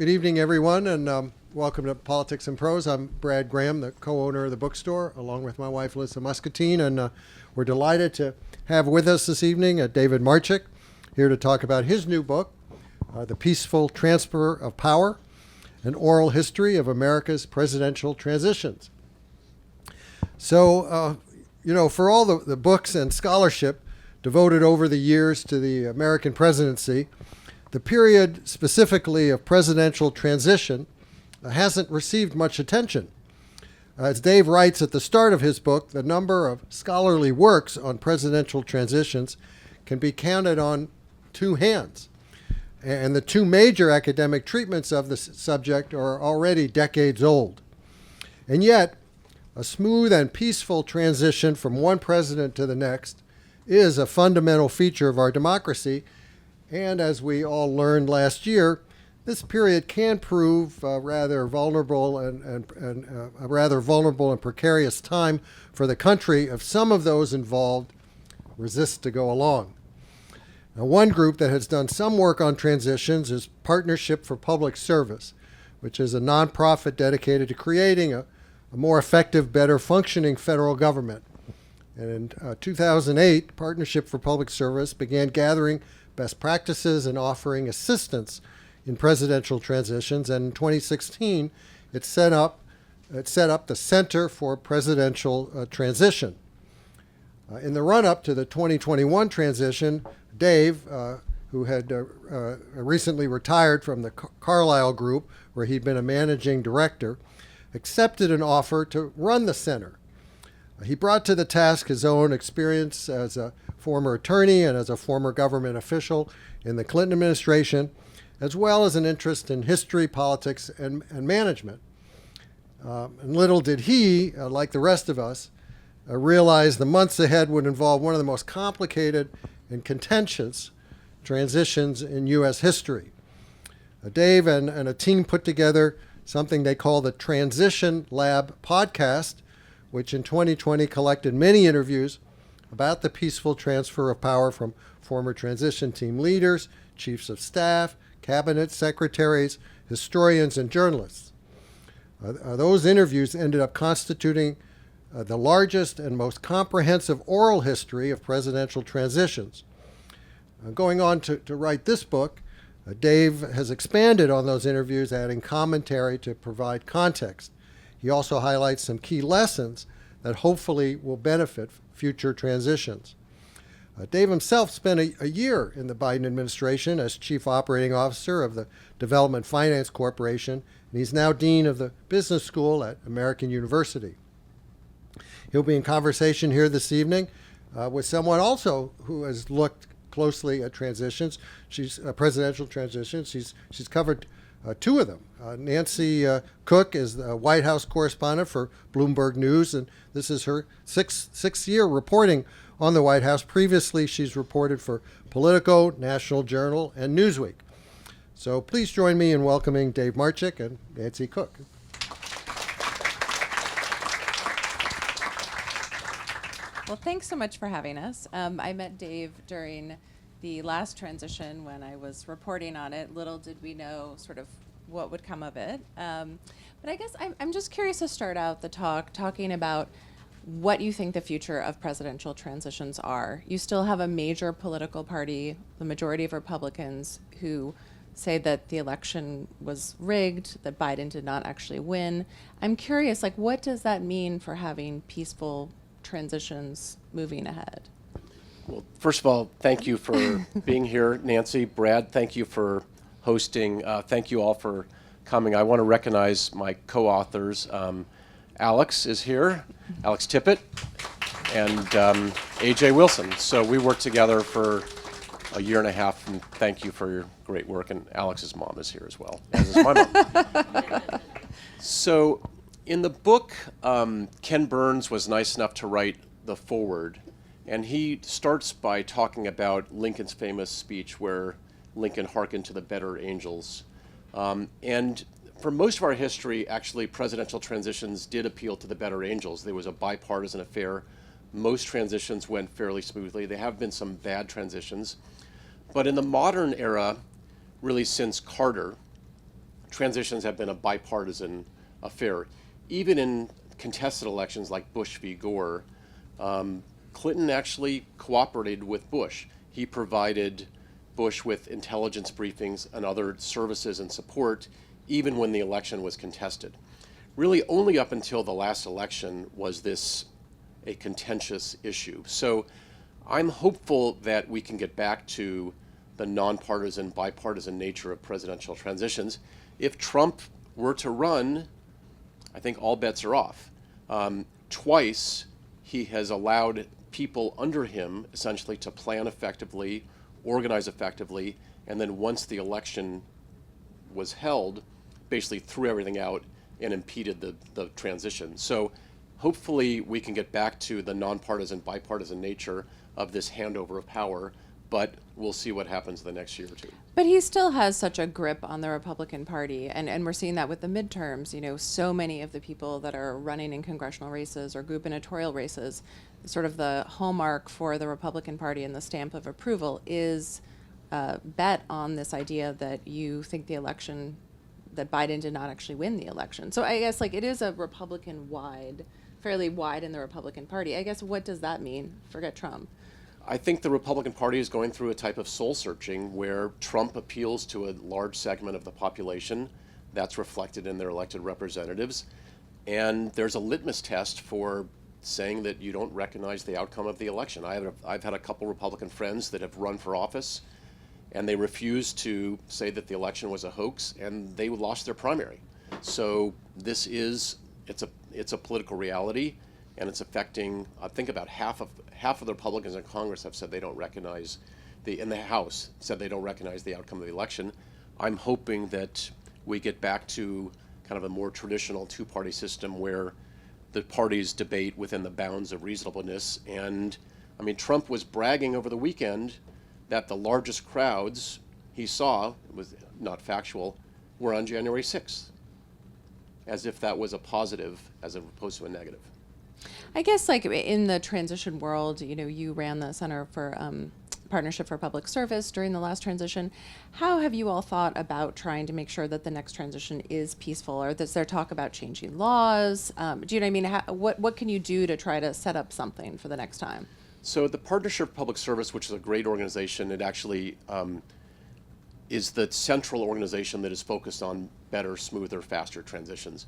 Good evening, everyone, and welcome to Politics and Prose. I'm Brad Graham, the co-owner of the bookstore, along with my wife, Lisa Muscatine, and we're delighted to have with us this evening David Marchick, here to talk about his new book, The Peaceful Transfer of Power, an Oral History of America's Presidential Transitions. So, for all the books and scholarship devoted over the years to the American presidency, the period specifically of presidential transition hasn't received much attention. As Dave writes at the start of his book, the number of scholarly works on presidential transitions can be counted on two hands. And the two major academic treatments of the subject are already decades old. And yet, a smooth and peaceful transition from one president to the next is a fundamental feature of our democracy. And as we all learned last year, this period can prove rather vulnerable and a rather vulnerable and precarious time for the country if some of those involved resist to go along. Now, one group that has done some work on transitions is Partnership for Public Service, which is a nonprofit dedicated to creating a more effective, better functioning federal government. And in 2008, Partnership for Public Service began gathering best practices and offering assistance in presidential transitions. And in 2016, it set up the Center for Presidential Transition. In the run-up to the 2021 transition, Dave, who had recently retired from the Carlyle Group, where he'd been a managing director, accepted an offer to run the center. He brought to the task his own experience as a former attorney and as a former government official in the Clinton administration, as well as an interest in history, politics, and management. And little did he, like the rest of us, realize the months ahead would involve one of the most complicated and contentious transitions in U.S. history. Dave and a team put together something they call the Transition Lab podcast, which in 2020 collected many interviews about the peaceful transfer of power from former transition team leaders, chiefs of staff, cabinet secretaries, historians, and journalists. Those interviews ended up constituting the largest and most comprehensive oral history of presidential transitions. Going on to write this book, Dave has expanded on those interviews, adding commentary to provide context. He also highlights some key lessons that hopefully will benefit future transitions. Dave himself spent a year in the Biden administration as Chief Operating Officer of the Development Finance Corporation, and he's now Dean of the Business School at American University. He'll be in conversation here this evening with someone also who has looked closely at transitions. She's presidential transitions. She's covered two of them. Nancy Cook is the White House correspondent for Bloomberg News, and this is her sixth year reporting on the White House. Previously, she's reported for Politico, National Journal, and Newsweek. So please join me in welcoming Dave Marchick and Nancy Cook. Well, thanks so much for having us. I met Dave during the last transition when I was reporting on it. Little did we know sort of what would come of it. But I guess I'm just curious to start out the talking about what you think the future of presidential transitions are. You still have a major political party, the majority of Republicans, who say that the election was rigged, that Biden did not actually win. I'm curious, what does that mean for having peaceful transitions moving ahead? Well, first of all, thank you for being here, Nancy. Brad, thank you for hosting. Thank you all for coming. I want to recognize my co-authors. Alex is here, Alex Tippett, and AJ Wilson. So we worked together for a year and a half, and thank you for your great work. And Alex's mom is here as well, as is my mom. So in the book, Ken Burns was nice enough to write the foreword, and he starts by talking about Lincoln's famous speech where Lincoln hearkened to the better angels. And for most of our history, actually, presidential transitions did appeal to the better angels. There was a bipartisan affair. Most transitions went fairly smoothly. There have been some bad transitions. But in the modern era, really since Carter, transitions have been a bipartisan affair. Even in contested elections like Bush v. Gore, Clinton actually cooperated with Bush. He provided Bush with intelligence briefings and other services and support, even when the election was contested. Really, only up until the last election was this a contentious issue. So I'm hopeful that we can get back to the nonpartisan, bipartisan nature of presidential transitions. If Trump were to run, I think all bets are off. Twice, he has allowed people under him essentially to plan effectively, organize effectively, and then once the election was held, basically threw everything out and impeded the transition. So hopefully we can get back to the nonpartisan, bipartisan nature of this handover of power, but we'll see what happens the next year or two. But he still has such a grip on the Republican Party, and we're seeing that with the midterms. You know, so many of the people that are running in congressional races or gubernatorial races, sort of the hallmark for the Republican Party and the stamp of approval is bet on this idea that you think the election, that Biden did not actually win the election. So I guess like it is a Republican-wide, fairly wide in the Republican Party. I guess what does that mean? Forget Trump. I think the Republican Party is going through a type of soul searching where Trump appeals to a large segment of the population. That's reflected in their elected representatives. And there's a litmus test for saying that you don't recognize the outcome of the election. I've had a couple Republican friends that have run for office, and they refused to say that the election was a hoax, and they lost their primary. So this is, it's a political reality, and it's affecting, I think about half of the Republicans in Congress have said they don't recognize in the House said they don't recognize the outcome of the election. I'm hoping that we get back to kind of a more traditional two-party system where the parties debate within the bounds of reasonableness. And I mean, Trump was bragging over the weekend that the largest crowds he saw, it was not factual, were on January 6th, as if that was a positive as opposed to a negative. I guess like in the transition world, you know, you ran the Center for Partnership for Public Service during the last transition. How have you all thought about trying to make sure that the next transition is peaceful? Or is there talk about changing laws? Do you know what I mean? What can you do to try to set up something for the next time? So the Partnership for Public Service, which is a great organization, it actually is the central organization that is focused on better, smoother, faster transitions.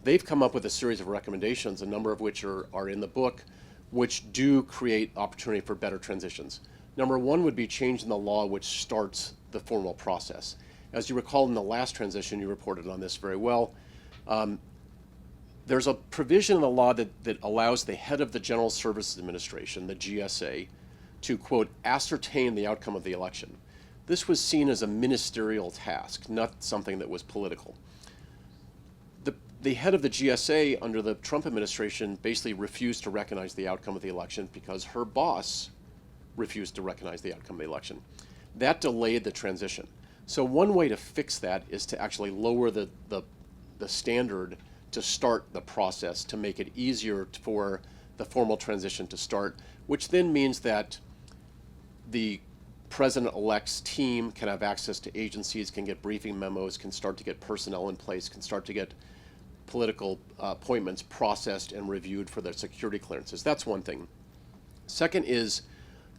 They've come up with a series of recommendations, a number of which are in the book, which do create opportunity for better transitions. Number one would be changing the law which starts the formal process. As you recall in the last transition, you reported on this very well, there's a provision in the law that allows the head of the General Services Administration, the GSA, to, quote, ascertain the outcome of the election. This was seen as a ministerial task, not something that was political. The head of the GSA under the Trump administration basically refused to recognize the outcome of the election because her boss refused to recognize the outcome of the election. That delayed the transition. So one way to fix that is to actually lower the standard to start the process, to make it easier for the formal transition to start, which then means that the president-elect's team can have access to agencies, can get briefing memos, can start to get personnel in place, can start to get political appointments processed and reviewed for their security clearances. That's one thing. Second is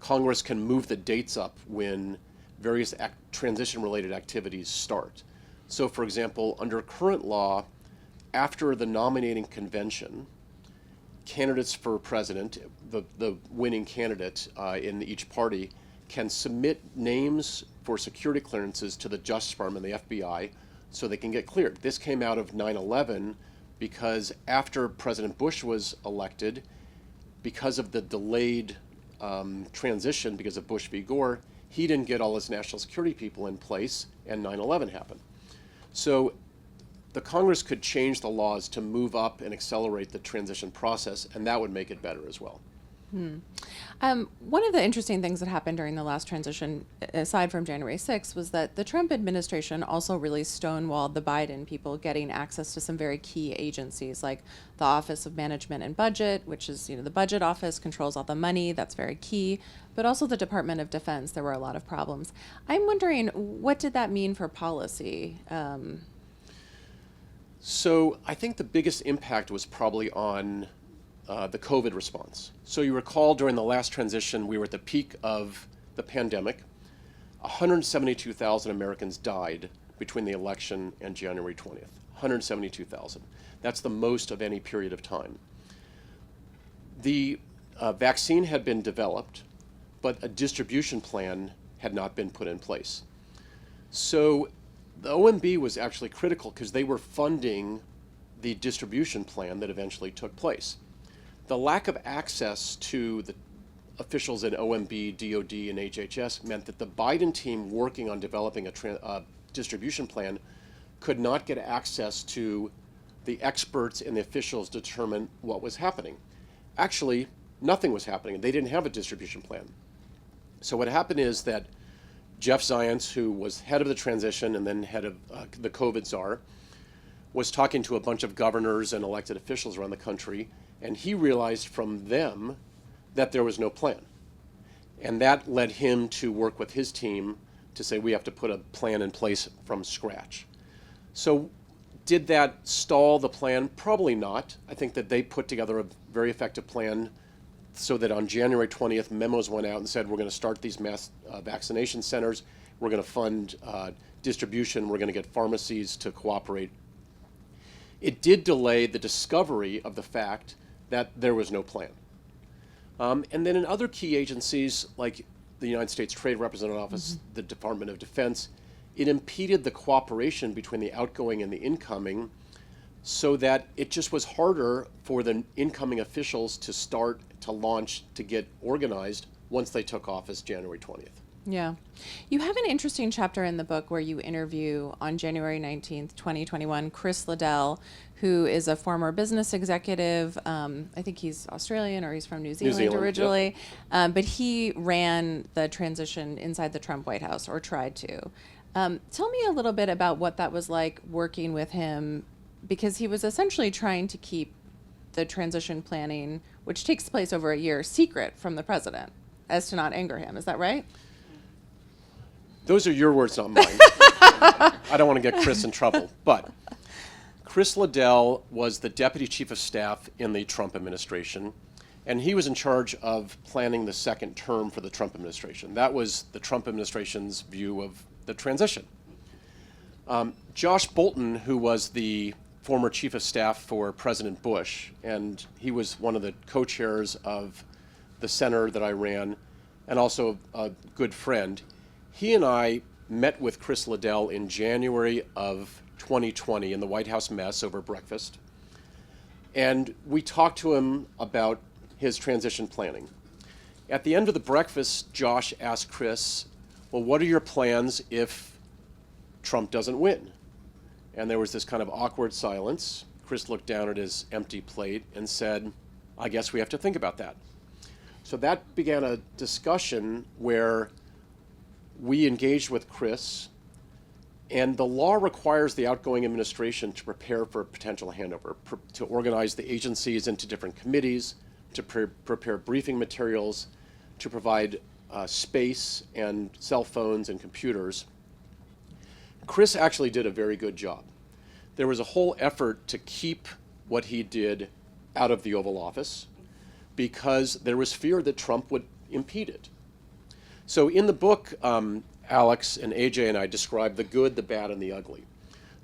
Congress can move the dates up when various transition-related activities start. So, for example, under current law, after the nominating convention, candidates for president, the winning candidate in each party, can submit names for security clearances to the Justice Department and the FBI so they can get cleared. This came out of 9/11 because after President Bush was elected, because of the delayed transition because of Bush v. Gore, he didn't get all his national security people in place, and 9/11 happened. So the Congress could change the laws to move up and accelerate the transition process, and that would make it better as well. One of the interesting things that happened during the last transition, aside from January 6th, was that the Trump administration also really stonewalled the Biden people getting access to some very key agencies, like the Office of Management and Budget, which is, you know, the budget office controls all the money. That's very key. But also the Department of Defense. There were a lot of problems. I'm wondering, what did that mean for policy? So I think the biggest impact was probably on the COVID response. So you recall during the last transition, we were at the peak of the pandemic. 172,000 Americans died between the election and January 20th. 172,000. That's the most of any period of time. The vaccine had been developed, but a distribution plan had not been put in place. So the OMB was actually critical because they were funding the distribution plan that eventually took place. The lack of access to the officials in OMB, DOD, and HHS meant that the Biden team working on developing a distribution plan could not get access to the experts and the officials to determine what was happening. Actually, nothing was happening. They didn't have a distribution plan. So what happened is that Jeff Zients, who was head of the transition and then head of the COVID czar, was talking to a bunch of governors and elected officials around the country, and he realized from them that there was no plan. And that led him to work with his team to say we have to put a plan in place from scratch. So did that stall the plan? Probably not. I think that they put together a very effective plan so that on January 20th, memos went out and said we're going to start these mass vaccination centers, we're going to fund distribution, we're going to get pharmacies to cooperate. It did delay the discovery of the fact that there was no plan. And then in other key agencies like the United States Trade Representative Office, the Department of Defense, it impeded the cooperation between the outgoing and the incoming so that it just was harder for the incoming officials to start, to launch, to get organized once they took office January 20th. Yeah. You have an interesting chapter in the book where you interview on January 19th, 2021, Chris Liddell, who is a former business executive. I think he's Australian or he's from New Zealand originally. Yep. But he ran the transition inside the Trump White House, or tried to. Tell me a little bit about what that was like working with him, because he was essentially trying to keep the transition planning, which takes place over a year, secret from the president, as to not anger him. Is that right? Those are your words, not mine. I don't want to get Chris in trouble, but Chris Liddell was the deputy chief of staff in the Trump administration, and he was in charge of planning the second term for the Trump administration. That was the Trump administration's view of the transition. Josh Bolton, who was the former chief of staff for President Bush, and he was one of the co-chairs of the center that I ran, and also a good friend, he and I met with Chris Liddell in January of 2020 in the White House mess over breakfast. And we talked to him about his transition planning. At the end of the breakfast, Josh asked Chris, well, what are your plans if Trump doesn't win? And there was this kind of awkward silence. Chris looked down at his empty plate and said, I guess we have to think about that. So that began a discussion where we engaged with Chris, and the law requires the outgoing administration to prepare for a potential handover, to organize the agencies into different committees, to prepare briefing materials, to provide space and cell phones and computers. Chris actually did a very good job. There was a whole effort to keep what he did out of the Oval Office because there was fear that Trump would impede it. So in the book, Alex and AJ and I described the good, the bad, and the ugly.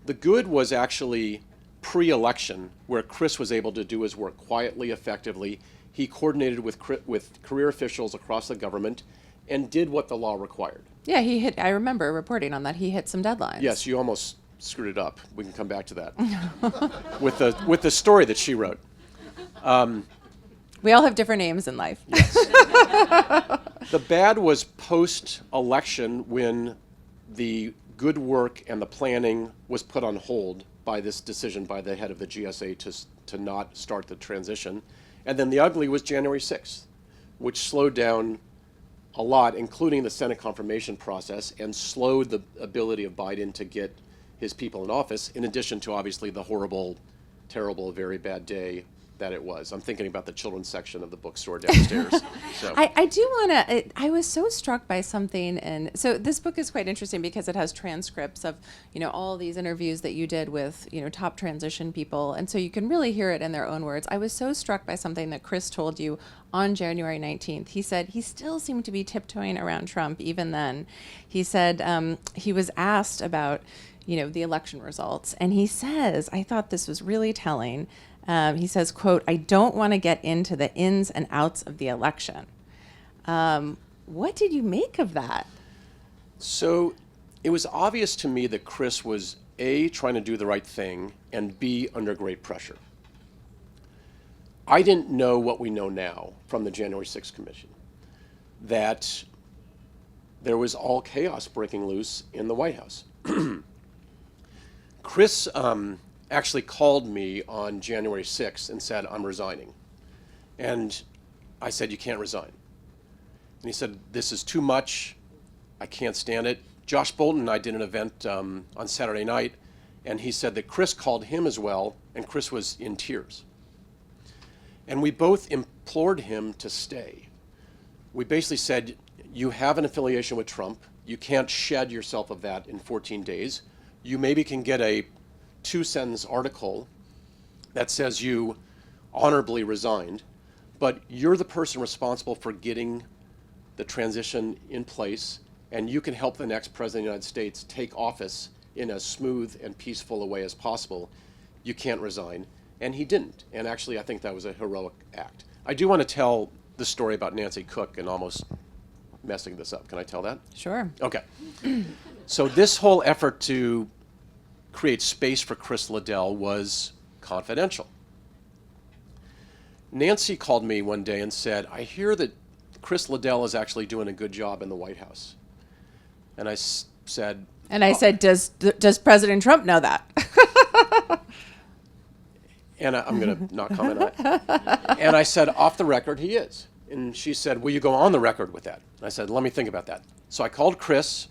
The good was actually pre-election, where Chris was able to do his work quietly, effectively. He coordinated with career officials across the government and did what the law required. Yeah, I remember reporting on that. He hit some deadlines. Yes, you almost screwed it up. We can come back to that. with the story that she wrote. We all have different names in life. Yes. The bad was post-election, when the good work and the planning was put on hold by this decision by the head of the GSA to not start the transition. And then the ugly was January 6th, which slowed down a lot, including the Senate confirmation process, and slowed the ability of Biden to get his people in office, in addition to obviously the horrible, terrible, very bad day that it was. I'm thinking about the children's section of the bookstore downstairs. So. I do want to, I was so struck by something, and so this book is quite interesting because it has transcripts of, all these interviews that you did with, top transition people, and so you can really hear it in their own words. I was so struck by something that Chris told you on January 19th. He said he still seemed to be tiptoeing around Trump even then. He said he was asked about, the election results, and he says, I thought this was really telling. He says, quote, "I don't want to get into the ins and outs of the election." What did you make of that? So it was obvious to me that Chris was A, trying to do the right thing, and B, under great pressure. I didn't know what we know now from the January 6th Commission, that there was all chaos breaking loose in the White House. Chris actually called me on January 6th and said, "I'm resigning." And I said, "You can't resign." And he said, "This is too much. I can't stand it." Josh Bolton and I did an event on Saturday night, and he said that Chris called him as well, and Chris was in tears. And we both implored him to stay. We basically said, you have an affiliation with Trump. You can't shed yourself of that in 14 days. You maybe can get a 2-sentence article that says you honorably resigned, but you're the person responsible for getting the transition in place, and you can help the next president of the United States take office in as smooth and peaceful a way as possible. You can't resign. And he didn't. And actually, I think that was a heroic act. I do want to tell the story about Nancy Cook and almost messing this up. Can I tell that? Sure. Okay. So this whole effort to create space for Chris Liddell was confidential. Nancy called me one day and said, "I hear that Chris Liddell is actually doing a good job in the White House." And I said... And I said, does President Trump know that? And I'm going to not comment on it. And I said, "Off the record, he is." And she said, "Will you go on the record with that?" And I said, "Let me think about that." So I called Chris,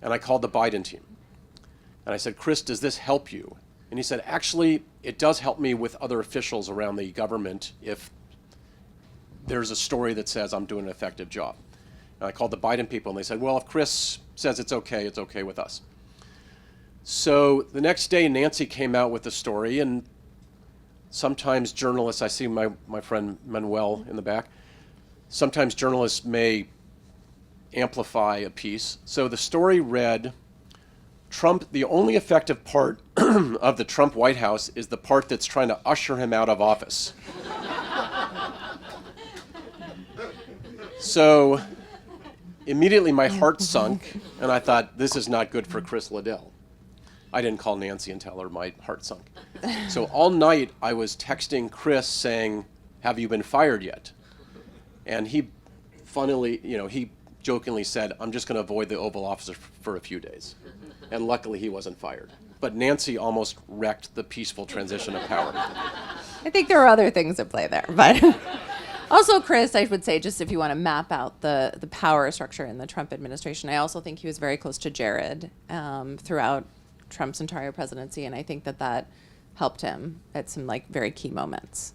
and I called the Biden team. And I said, "Chris, does this help you?" And he said, "Actually, it does help me with other officials around the government if there's a story that says I'm doing an effective job." And I called the Biden people, and they said, "Well, if Chris says it's okay with us." So the next day, Nancy came out with the story, and sometimes journalists, I see my friend Manuel in the back, sometimes journalists may amplify a piece. So the story read, "Trump, the only effective part of the Trump White House is the part that's trying to usher him out of office." So immediately my heart sunk, and I thought, this is not good for Chris Liddell. I didn't call Nancy and tell her my heart sunk. So all night I was texting Chris saying, "Have you been fired yet?" And he funnily, he jokingly said, "I'm just going to avoid the Oval Office for a few days." And luckily he wasn't fired. But Nancy almost wrecked the peaceful transition of power. I think there are other things at play there, but also, Chris, I would say, just if you want to map out the power structure in the Trump administration, I also think he was very close to Jared throughout Trump's entire presidency, and I think that helped him at some very key moments.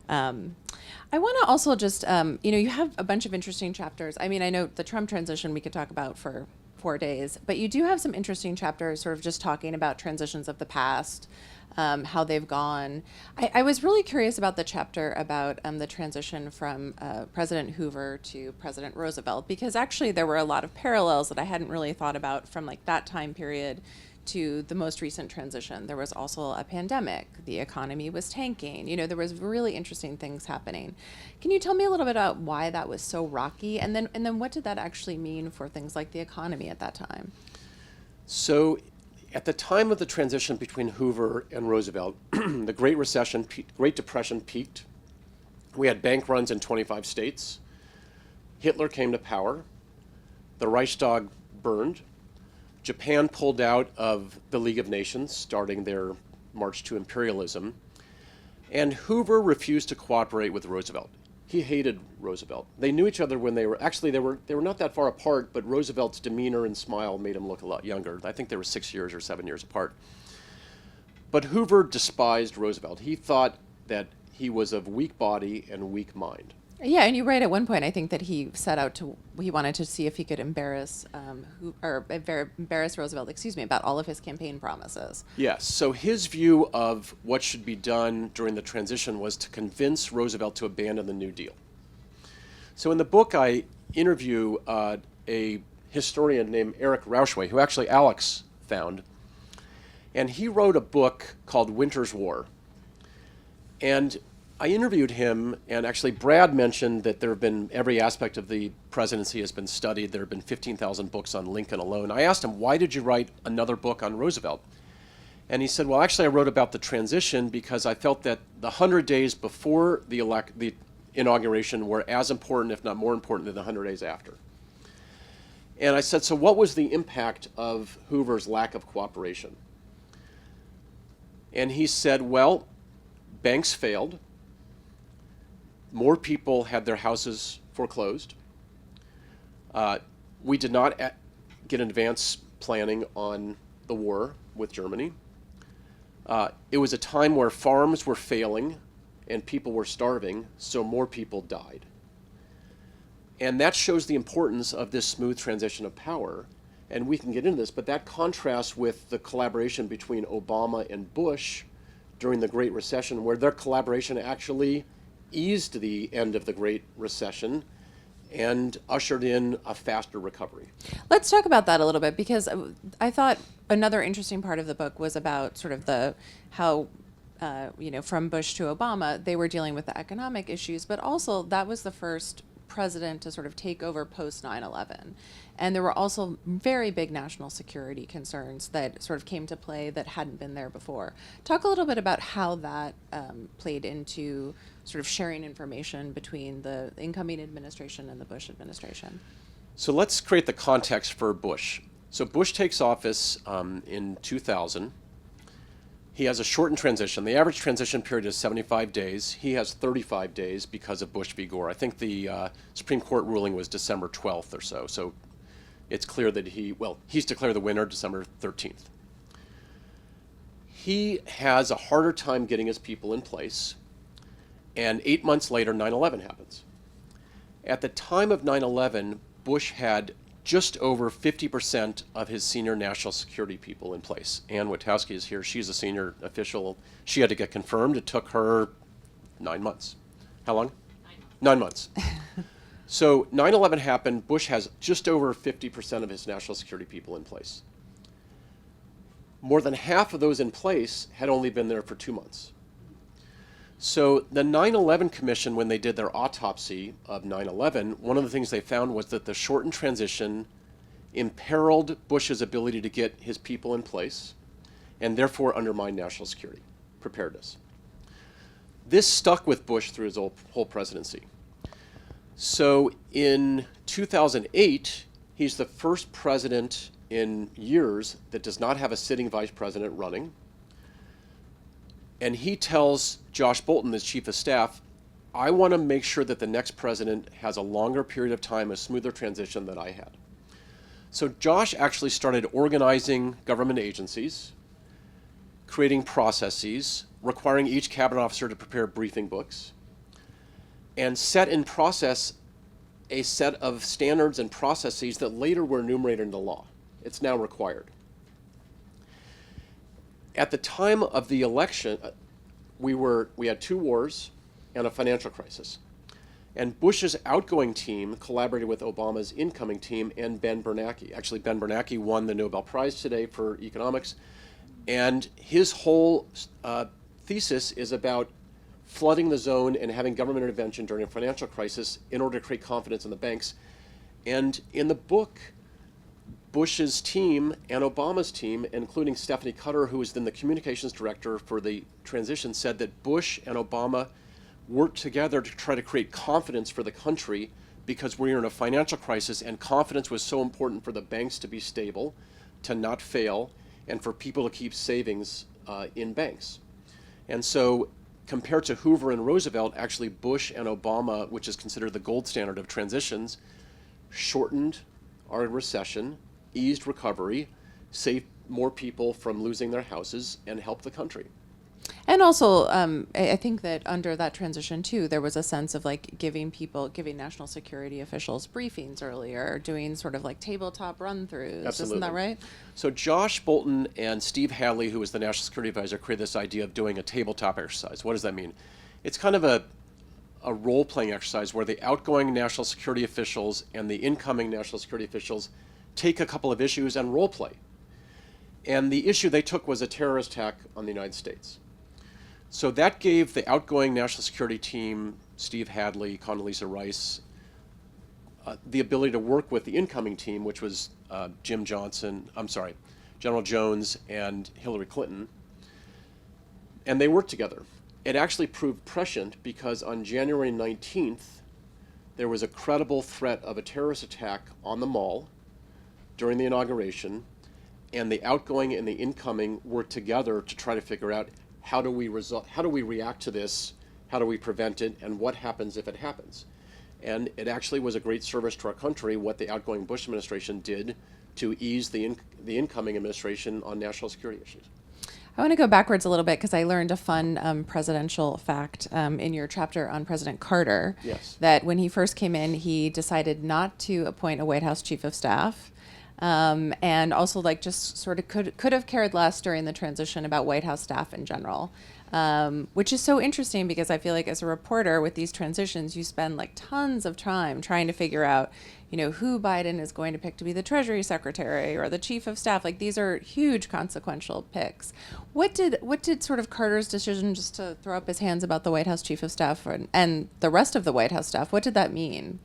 I want to also just, you have a bunch of interesting chapters. I mean, I know the Trump transition we could talk about for 4 days, but you do have some interesting chapters sort of just talking about transitions of the past, how they've gone. I was really curious about the chapter about the transition from President Hoover to President Roosevelt, because actually there were a lot of parallels that I hadn't really thought about from that time period to the most recent transition. There was also a pandemic. The economy was tanking. There was really interesting things happening. Can you tell me a little bit about why that was so rocky? And then what did that actually mean for things like the economy at that time? So at the time of the transition between Hoover and Roosevelt, the Great Depression peaked. We had bank runs in 25 states. Hitler came to power. The Reichstag burned. Japan pulled out of the League of Nations, starting their march to imperialism. And Hoover refused to cooperate with Roosevelt. He hated Roosevelt. They knew each other when they were not that far apart, but Roosevelt's demeanor and smile made him look a lot younger. I think they were 6 years or 7 years apart. But Hoover despised Roosevelt. He thought that he was of weak body and weak mind. Yeah, and you write at one point, I think that he wanted to see if he could embarrass Roosevelt, about all of his campaign promises. Yes, so his view of what should be done during the transition was to convince Roosevelt to abandon the New Deal. So in the book, I interview a historian named Eric Rauschway, who actually Alex found. And he wrote a book called Winter's War. And I interviewed him, and actually Brad mentioned that there have been, every aspect of the presidency has been studied. There have been 15,000 books on Lincoln alone. I asked him, why did you write another book on Roosevelt? And he said, well, actually I wrote about the transition because I felt that the 100 days before the inauguration were as important, if not more important, than the 100 days after. And I said, so what was the impact of Hoover's lack of cooperation? And he said, well, banks failed. More people had their houses foreclosed. We did not get advance planning on the war with Germany. It was a time where farms were failing and people were starving, so more people died. And that shows the importance of this smooth transition of power. And we can get into this, but that contrasts with the collaboration between Obama and Bush during the Great Recession, where their collaboration actually eased the end of the Great Recession and ushered in a faster recovery. Let's talk about that a little bit, because I thought another interesting part of the book was about sort of how from Bush to Obama, they were dealing with the economic issues, but also that was the first president to sort of take over post 9/11. And there were also very big national security concerns that sort of came to play that hadn't been there before. Talk a little bit about how that played into sort of sharing information between the incoming administration and the Bush administration. So let's create the context for Bush. So Bush takes office in 2000. He has a shortened transition. The average transition period is 75 days. He has 35 days because of Bush v. Gore. I think the Supreme Court ruling was December 12th or so. So it's clear that he's declared the winner December 13th. He has a harder time getting his people in place. And 8 months later, 9/11 happens. At the time of 9/11, Bush had just over 50% of his senior national security people in place. Ann Witowski is here. She's a senior official. She had to get confirmed. It took her 9 months. How long? 9 months. So 9/11 happened. Bush has just over 50% of his national security people in place. More than half of those in place had only been there for 2 months. So the 9/11 Commission, when they did their autopsy of 9/11, one of the things they found was that the shortened transition imperiled Bush's ability to get his people in place and therefore undermined national security preparedness. This stuck with Bush through his whole presidency. So in 2008, he's the first president in years that does not have a sitting vice president running. And he tells Josh Bolten, his chief of staff, I want to make sure that the next president has a longer period of time, a smoother transition than I had. So Josh actually started organizing government agencies, creating processes, requiring each cabinet officer to prepare briefing books, and set in process a set of standards and processes that later were enumerated in the law. It's now required. At the time of the election, we had 2 wars and a financial crisis. And Bush's outgoing team collaborated with Obama's incoming team and Ben Bernanke. Actually, Ben Bernanke won the Nobel Prize today for economics. And his whole thesis is about flooding the zone and having government intervention during a financial crisis in order to create confidence in the banks. And in the book, Bush's team and Obama's team, including Stephanie Cutter, who was then the communications director for the transition, said that Bush and Obama worked together to try to create confidence for the country because we were in a financial crisis, and confidence was so important for the banks to be stable, to not fail, and for people to keep savings in banks. And so compared to Hoover and Roosevelt, actually Bush and Obama, which is considered the gold standard of transitions, shortened our recession, eased recovery, saved more people from losing their houses, and helped the country. And also, I think that under that transition too, there was a sense of like giving national security officials briefings earlier, doing sort of like tabletop run-throughs. Absolutely. Isn't that right? So Josh Bolton and Steve Hadley, who was the National Security Advisor, created this idea of doing a tabletop exercise. What does that mean? It's kind of a role-playing exercise where the outgoing national security officials and the incoming national security officials take a couple of issues and role-play. And the issue they took was a terrorist attack on the United States. So that gave the outgoing national security team, Steve Hadley, Condoleezza Rice, the ability to work with the incoming team, which was General Jones and Hillary Clinton, and they worked together. It actually proved prescient because on January 19th, there was a credible threat of a terrorist attack on the mall during the inauguration, and the outgoing and the incoming worked together to try to figure out how do we react to this, how do we prevent it, and what happens if it happens. And it actually was a great service to our country what the outgoing Bush administration did to ease the incoming administration on national security issues. I want to go backwards a little bit because I learned a fun presidential fact in your chapter on President Carter. Yes. That when he first came in, he decided not to appoint a White House chief of staff. And also like just sort of could have cared less during the transition about White House staff in general, which is so interesting because I feel like as a reporter with these transitions, you spend like tons of time trying to figure out, who Biden is going to pick to be the Treasury Secretary or the Chief of Staff. Like these are huge consequential picks. What did sort of Carter's decision just to throw up his hands about the White House Chief of Staff and the rest of the White House staff, what did that mean?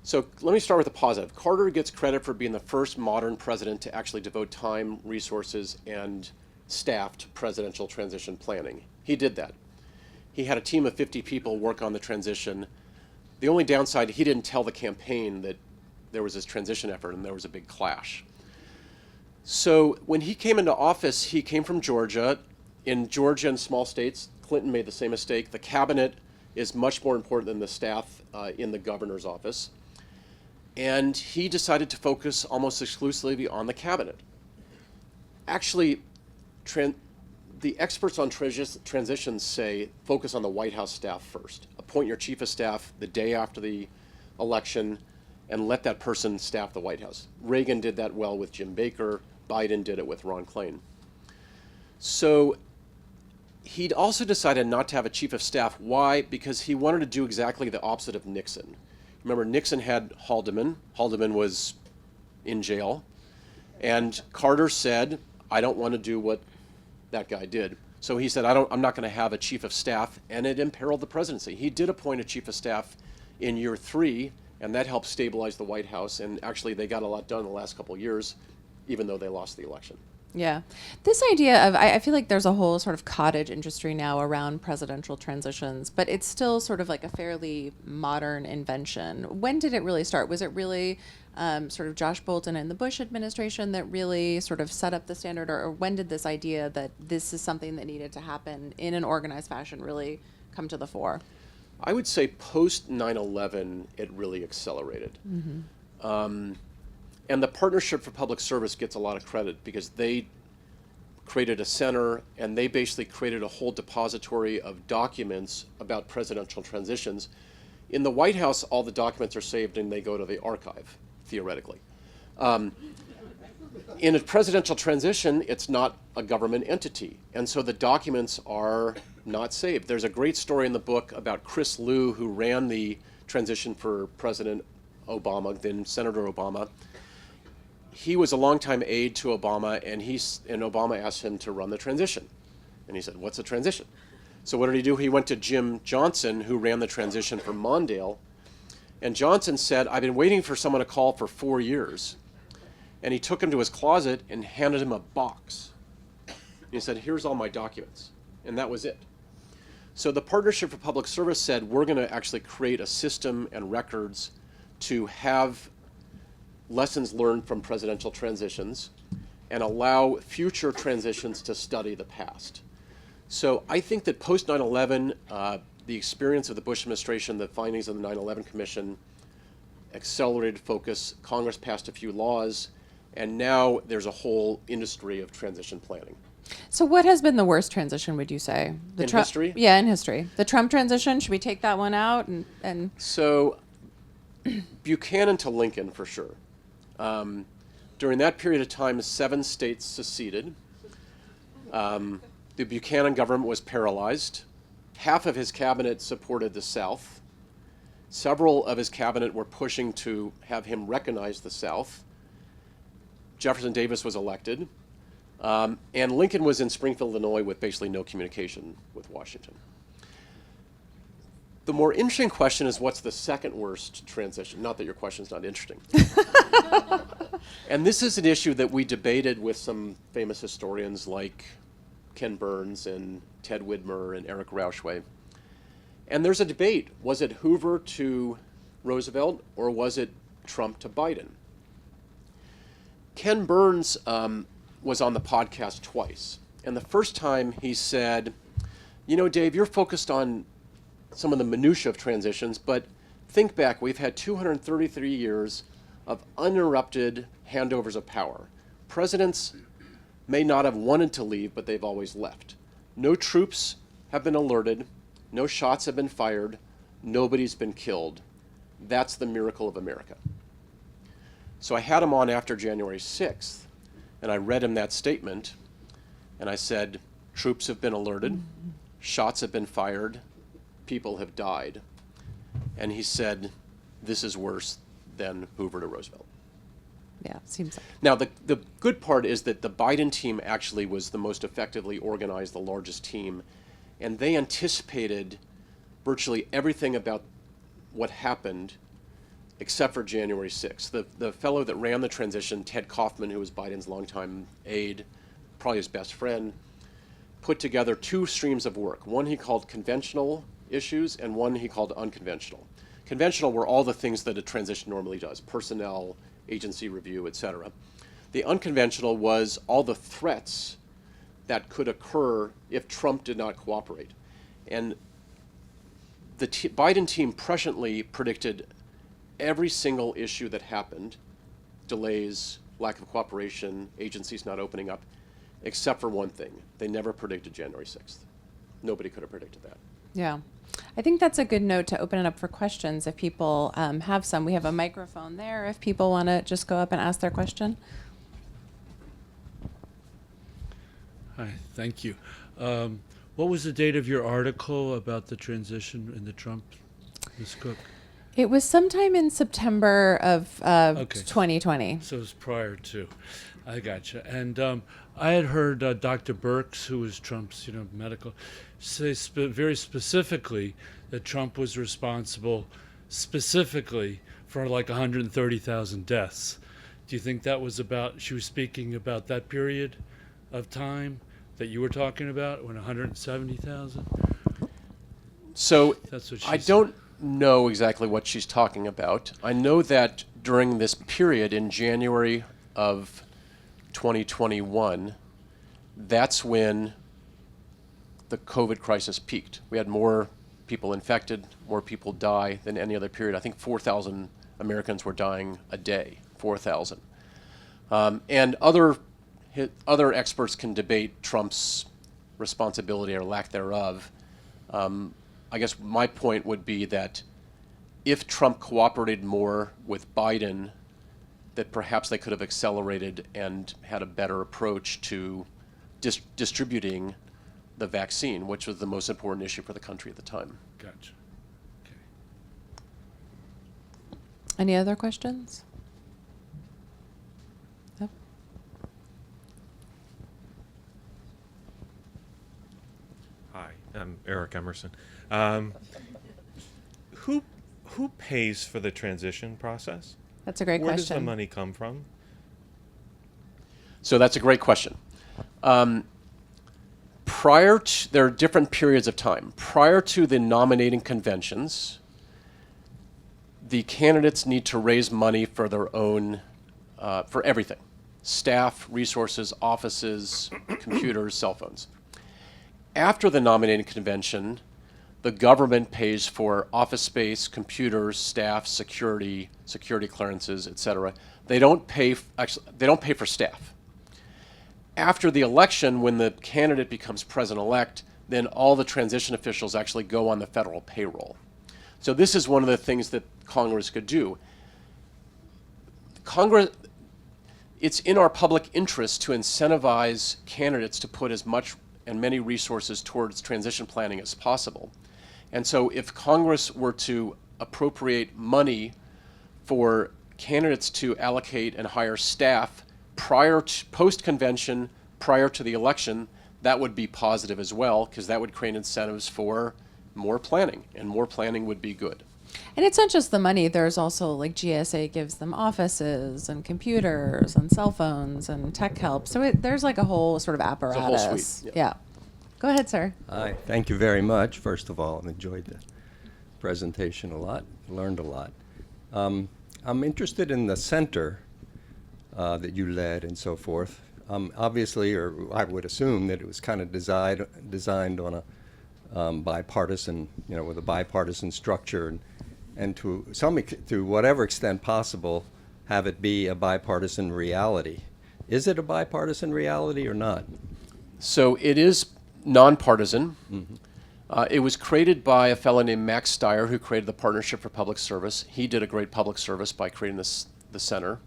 So let me start with the positive. Carter gets credit for being the first modern president to actually devote time, resources, and staff to presidential transition planning. He did that. He had a team of 50 people work on the transition. The only downside, he didn't tell the campaign that there was this transition effort and there was a big clash. So when he came into office, he came from Georgia. In Georgia and small states, Clinton made the same mistake. The cabinet is much more important than the staff in the governor's office. And he decided to focus almost exclusively on the cabinet. Actually, the experts on transitions say focus on the White House staff first. Appoint your chief of staff the day after the election and let that person staff the White House. Reagan did that well with Jim Baker. Biden did it with Ron Klain. So he'd also decided not to have a chief of staff. Why? Because he wanted to do exactly the opposite of Nixon. Remember, Nixon had Haldeman. Haldeman was in jail. And Carter said, I don't want to do what that guy did. So he said, I'm not going to have a chief of staff, and it imperiled the presidency. He did appoint a chief of staff in year 3, and that helped stabilize the White House. And actually, they got a lot done in the last couple of years, even though they lost the election. Yeah. This idea of, I feel like there's a whole sort of cottage industry now around presidential transitions, but it's still sort of like a fairly modern invention. When did it really start? Was it really sort of Josh Bolton and the Bush administration that really sort of set up the standard, or when did this idea that this is something that needed to happen in an organized fashion really come to the fore? I would say post 9/11, it really accelerated. Mm-hmm. And the Partnership for Public Service gets a lot of credit because they created a center and they basically created a whole depository of documents about presidential transitions. In the White House, all the documents are saved and they go to the archive, theoretically. In a presidential transition, it's not a government entity, and so the documents are not saved. There's a great story in the book about Chris Liu, who ran the transition for President Obama, then Senator Obama. He was a longtime aide to Obama, and Obama asked him to run the transition. And he said, what's a transition? So what did he do? He went to Jim Johnson, who ran the transition for Mondale, and Johnson said, I've been waiting for someone to call for 4 years. And he took him to his closet and handed him a box. And he said, here's all my documents. And that was it. So the Partnership for Public Service said, we're going to actually create a system and records to have lessons learned from presidential transitions and allow future transitions to study the past. So I think that post 9/11, the experience of the Bush administration, the findings of the 9/11 Commission, accelerated focus. Congress passed a few laws, and now there's a whole industry of transition planning. So what has been the worst transition, would you say? In Trump, history? Yeah, in history. The Trump transition, should we take that one out? And So Buchanan to Lincoln, for sure. During that period of time, 7 states seceded. The Buchanan government was paralyzed. Half of his cabinet supported the South. Several of his cabinet were pushing to have him recognize the South. Jefferson Davis was elected. And Lincoln was in Springfield, Illinois, with basically no communication with Washington. The more interesting question is, what's the second worst transition? Not that your question's not interesting. And this is an issue that we debated with some famous historians like Ken Burns and Ted Widmer and Eric Rauschway. And there's a debate. Was it Hoover to Roosevelt, or was it Trump to Biden? Ken Burns was on the podcast twice. And the first time he said, you know, Dave, you're focused on some of the minutiae of transitions, but think back, we've had 233 years of uninterrupted handovers of power. Presidents may not have wanted to leave, but they've always left. No troops have been alerted, no shots have been fired, nobody's been killed. That's the miracle of America. So I had him on after January 6th, and I read him that statement, and I said, troops have been alerted, shots have been fired, people have died. And he said, this is worse than Hoover to Roosevelt. yeah, seems like. Now, the good part is that the Biden team actually was the most effectively organized, the largest team, and they anticipated virtually everything about what happened except for January 6th. The fellow that ran the transition, Ted Kaufman, who was Biden's longtime aide, probably his best friend, put together 2 streams of work. One he called conventional issues, and one he called unconventional. Conventional were all the things that a transition normally does: personnel, agency review, etc. The unconventional was all the threats that could occur if Trump did not cooperate. And the Biden team presciently predicted every single issue that happened: delays, lack of cooperation, agencies not opening up, except for one thing. They never predicted January 6th. Nobody could have predicted that. Yeah. I think that's a good note to open it up for questions if people have some. We have a microphone there if people want to just go up and ask their question. Hi, thank you. What was the date of your article about the transition in the Trump, Ms. Cook? It was sometime in September of Okay. 2020. So it was prior to. I gotcha. And I had heard Dr. Birx, who was Trump's, medical, say very specifically that Trump was responsible specifically for like 130,000 deaths. Do you think that was she was speaking about that period of time that you were talking about, when 170,000? So That's what she I said. don't know exactly what she's talking about. I know that during this period in January of 2021, that's when the COVID crisis peaked. We had more people infected, more people die than any other period. I think 4,000 Americans were dying a day, 4,000. And other experts can debate Trump's responsibility or lack thereof. I guess my point would be that if Trump cooperated more with Biden, that perhaps they could have accelerated and had a better approach to distributing the vaccine, which was the most important issue for the country at the time. Gotcha. Okay. Any other questions? No? Hi, I'm Eric Emerson. Who pays for the transition process? That's a great Where does question. the money come from? So that's a great question. There are different periods of time. Prior to the nominating conventions, the candidates need to raise money for their own, for everything: staff, resources, offices, computers, cell phones. After the nominating convention, the government pays for office space, computers, staff, security clearances, etc. They don't pay for staff. after the election, when the candidate becomes president-elect, then all the transition officials actually go on the federal payroll. So this is one of the things that Congress could do. Congress, it's in our public interest to incentivize candidates to put as much and many resources towards transition planning as possible. And so if Congress were to appropriate money for candidates to allocate and hire staff prior to post-convention, prior to the election, that would be positive as well, because that would create incentives for more planning, and more planning would be good. And it's not just the money. There's also like GSA gives them offices and computers and cell phones and tech help. So there's like a whole sort of apparatus. whole suite, Yeah. Go ahead, sir. Hi, thank you very much. First of all, I enjoyed the presentation a lot, learned a lot. I'm interested in the center that you led and so forth. Obviously, or I would assume that it was kind of designed on a bipartisan, with a bipartisan structure, and to whatever extent possible, have it be a bipartisan reality. Is it a bipartisan reality or not? So it is nonpartisan. It was created by a fellow named Max Steyer, who created the Partnership for Public Service. He did a great public service by creating the center.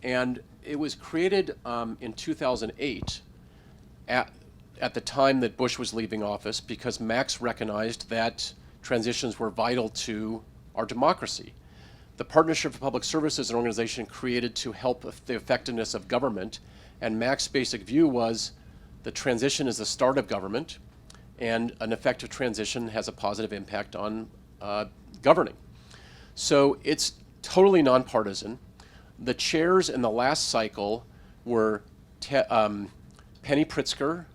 And it was created in 2008 at the time that Bush was leaving office, because Max recognized that transitions were vital to our democracy. The Partnership for Public Service is an organization created to help the effectiveness of government, and Max's basic view was the transition is the start of government, and an effective transition has a positive impact on governing. So it's totally nonpartisan. The chairs in the last cycle were Penny Pritzker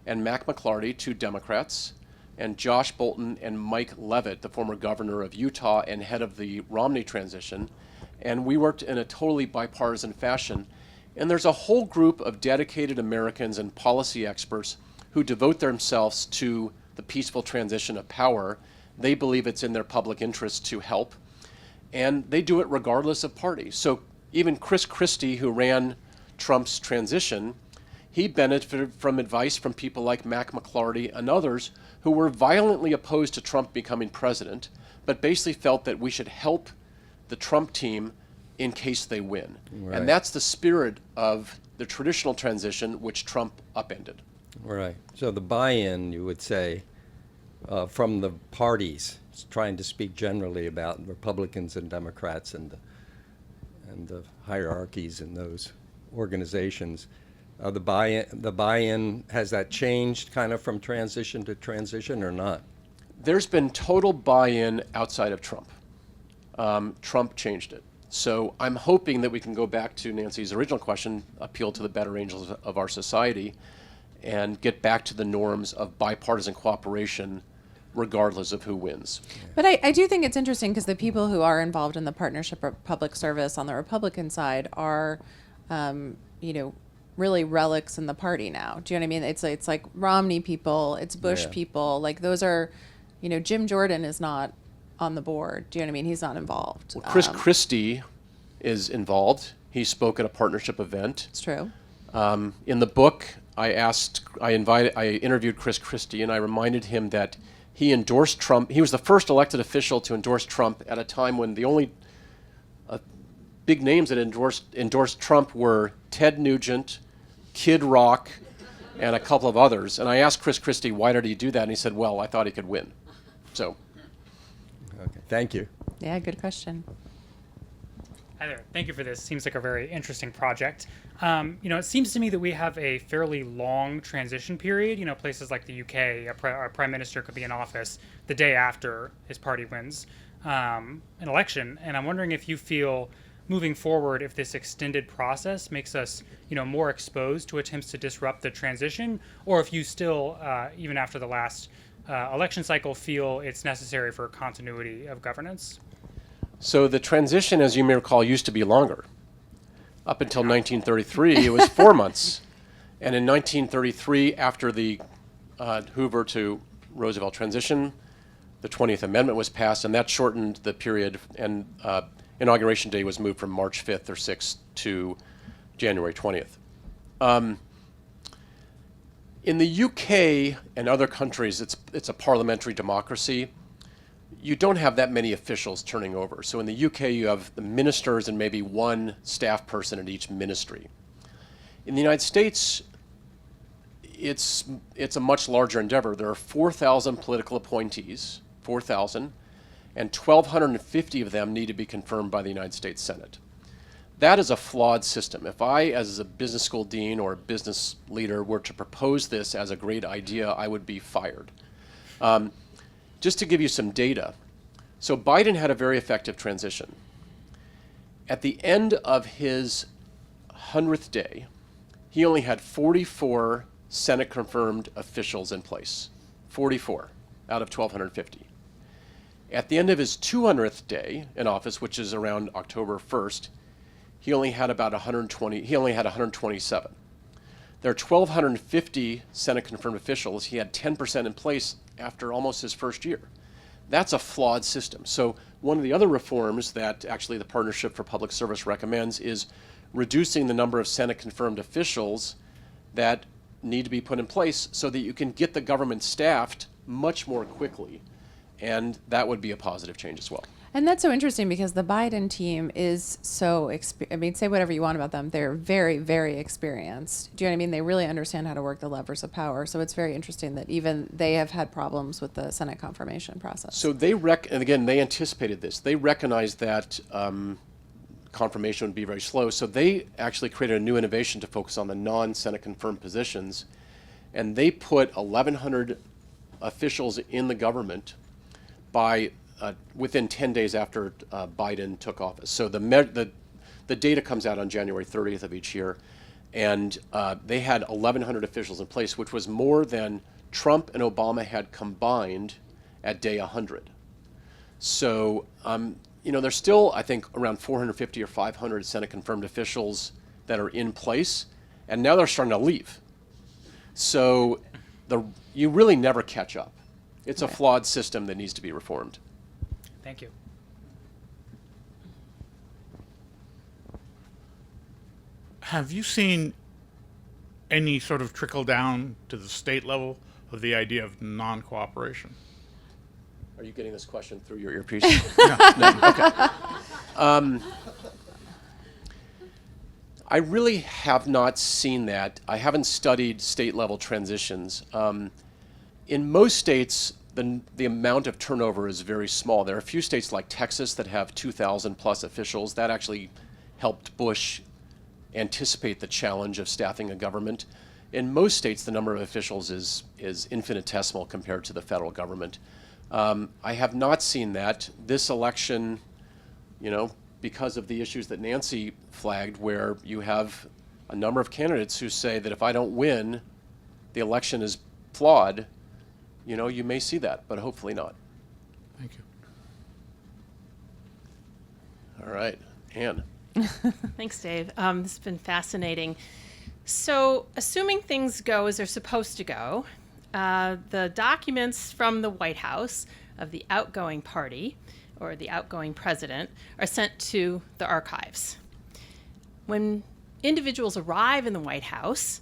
and Mac McLarty, two Democrats, and Josh Bolten and Mike Leavitt, the former governor of Utah and head of the Romney transition. And we worked in a totally bipartisan fashion. And there's a whole group of dedicated Americans and policy experts who devote themselves to the peaceful transition of power. They believe it's in their public interest to help, and they do it regardless of party. So even Chris Christie, who ran Trump's transition, he benefited from advice from people like Mac McLarty and others who were violently opposed to Trump becoming president, but basically felt that we should help the Trump team in case they win. Right. And that's the spirit of the traditional transition, which Trump upended. Right. So the buy-in, you would say, from the parties, trying to speak generally about Republicans and Democrats and the hierarchies in those organizations, the buy-in, has that changed kind of from transition to transition or not? There's been total buy-in outside of Trump. Trump changed it. So I'm hoping that we can go back to Nancy's original question, appeal to the better angels of our society, and get back to the norms of bipartisan cooperation regardless of who wins. But I do think it's interesting because the people who are involved in the Partnership for Public Service on the Republican side are, really relics in the party now. Do you know what I mean? It's like Romney people, it's Bush people. Like those are, Jim Jordan is not on the board. Do you know what I mean? He's not involved. Well, Chris Christie is involved. He spoke at a partnership event. It's true. In the book, I interviewed Chris Christie, and I reminded him that he endorsed Trump. He was the first elected official to endorse Trump at a time when the only big names that endorsed Trump were Ted Nugent, Kid Rock, and a couple of others. And I asked Chris Christie, why did he do that? And he said, well, I thought he could win. So. Okay, thank you. Yeah, good question. Hi there. Thank you for this. Seems like a very interesting project. It seems to me that we have a fairly long transition period. Places like the UK, a prime minister could be in office the day after his party wins an election. And I'm wondering if you feel, moving forward, if this extended process makes us, more exposed to attempts to disrupt the transition, or if you still, even after the last election cycle, feel it's necessary for continuity of governance. So the transition, as you may recall, used to be longer. Up until 1933, it was 4 months. And in 1933, after the Hoover to Roosevelt transition, the 20th Amendment was passed, and that shortened the period, and Inauguration Day was moved from March 5th or 6th to January 20th. In the UK and other countries, it's a parliamentary democracy. You don't have that many officials turning over. So in the UK, you have the ministers and maybe one staff person at each ministry. In the United States, it's a much larger endeavor. There are 4,000 political appointees, 4,000, and 1,250 of them need to be confirmed by the United States Senate. That is a flawed system. If I, as a business school dean or a business leader, were to propose this as a great idea, I would be fired. Just to give you some data, so Biden had a very effective transition. At the end of his 100th day, he only had 44 Senate-confirmed officials in place, 44 out of 1,250. At the end of his 200th day in office, which is around October 1st, he only had about 120. He only had 127. There are 1,250 Senate-confirmed officials. He had 10% in place after almost his first year. That's a flawed system. So one of the other reforms that actually the Partnership for Public Service recommends is reducing the number of Senate-confirmed officials that need to be put in place so that you can get the government staffed much more quickly. And that would be a positive change as well. And that's so interesting because the Biden team is so, I mean, say whatever you want about them. They're very, very experienced. Do you know what I mean? They really understand how to work the levers of power. So it's very interesting that even they have had problems with the Senate confirmation process. So they and again, they anticipated this. They recognized that confirmation would be very slow. So they actually created a new innovation to focus on the non-Senate confirmed positions. And they put 1,100 officials in the government by within 10 days after Biden took office. So the data comes out on January 30th of each year, and they had 1,100 officials in place, which was more than Trump and Obama had combined at day 100. So, there's still, I think, around 450 or 500 Senate-confirmed officials that are in place, and now they're starting to leave. So you really never catch up. It's a flawed system that needs to be reformed. Thank you. Have you seen any sort of trickle down to the state level of the idea of non-cooperation? Are you getting this question through your earpiece? No. Okay. I really have not seen that. I haven't studied state-level transitions. In most states, the amount of turnover is very small. There are a few states like Texas that have 2,000 plus officials. That actually helped Bush anticipate the challenge of staffing a government. In most states, the number of officials is infinitesimal compared to the federal government. I have not seen that. This election, because of the issues that Nancy flagged, where you have a number of candidates who say that if I don't win, the election is flawed, you may see that, but hopefully not. Thank you. All right, Anne. Thanks, Dave. This has been fascinating. So, assuming things go as they're supposed to go, the documents from the White House of the outgoing party or the outgoing president are sent to the archives. When individuals arrive in the White House,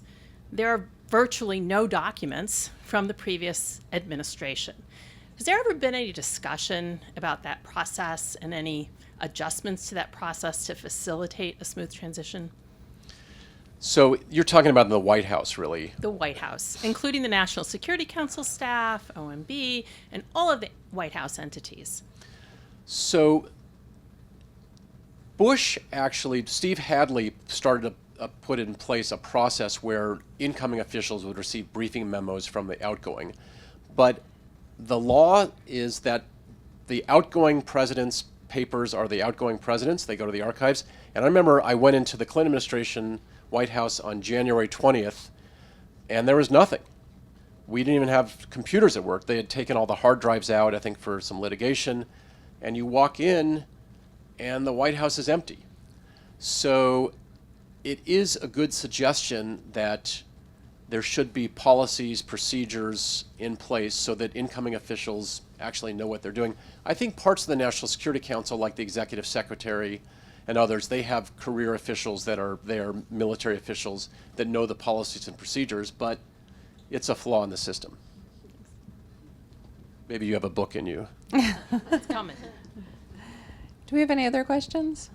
there are virtually no documents from the previous administration. Has there ever been any discussion about that process and any adjustments to that process to facilitate a smooth transition? So you're talking about the White House, really? The White House, including the National Security Council staff, OMB, and all of the White House entities. So Bush actually, Steve Hadley started to put in place a process where incoming officials would receive briefing memos from the outgoing. But the law is that the outgoing president's papers are the outgoing president's. They go to the archives. And I remember I went into the Clinton administration White House on January 20th, and there was nothing. We didn't even have computers at work. They had taken all the hard drives out, I think, for some litigation. And you walk in, and the White House is empty. So it is a good suggestion that there should be policies, procedures in place so that incoming officials actually know what they're doing. I think parts of the National Security Council, like the executive secretary and others, they have career officials that are military officials that know the policies and procedures, but it's a flaw in the system. Maybe you have a book in you. It's coming. Do we have any other questions?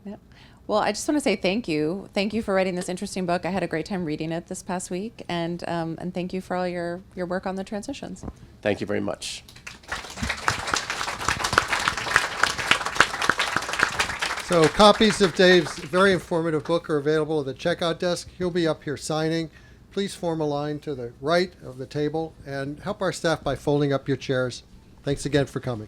Yep. Well, I just want to say thank you. Thank you for writing this interesting book. I had a great time reading it this past week, and thank you for all your work on the transitions. Thank you very much. So copies of Dave's very informative book are available at the checkout desk. He'll be up here signing. Please form a line to the right of the table and help our staff by folding up your chairs. Thanks again for coming.